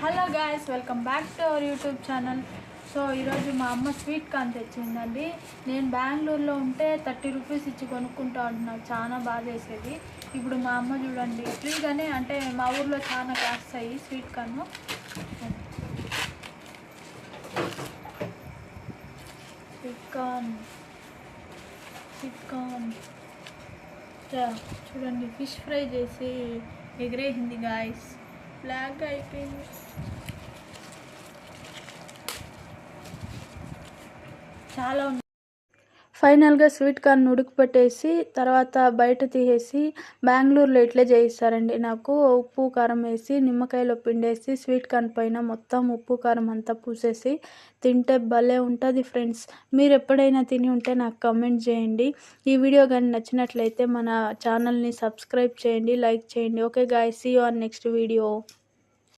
Hello guys, welcome back to our YouTube channel. So ఈరోజు మా అమ్మ స్వీట్ కార్న్ తెచ్చిందండి. నేను బెంగళూరులో ఉంటే 30 రూపీస్ ఇచ్చి కొనుక్కుంటా ఉంటున్నాను. చాలా బాగా చేసేది. ఇప్పుడు మా అమ్మ చూడండి, ఫ్రీగానే అంటే మా ఊర్లో చాలా కాస్తాయి స్వీట్ కార్న్. స్వీట్ కార్న్ చూడండి, ఫిష్ ఫ్రై చేసి ఎగిరేసింది గాయస్. బ్లాక్ అయిపోయింది. చాలా ఫైనల్గా స్వీట్ కార్న్ ఉడకపెట్టేసి తర్వాత బయట తీసేసి బెంగళూరులో ఇట్లే చేయిస్తారండి. నాకు ఉప్పు కారం వేసి నిమ్మకాయలో పిండేసి స్వీట్ కార్న్ పైన మొత్తం ఉప్పు కారం అంతా పూసేసి తింటే భలే ఉంటుంది ఫ్రెండ్స్. మీరు ఎప్పుడైనా తిని ఉంటే నాకు కామెంట్ చేయండి. ఈ వీడియో కానీ నచ్చినట్లయితే మన ఛానల్ని సబ్స్క్రైబ్ చేయండి, లైక్ చేయండి. Okay guys, see you on next video.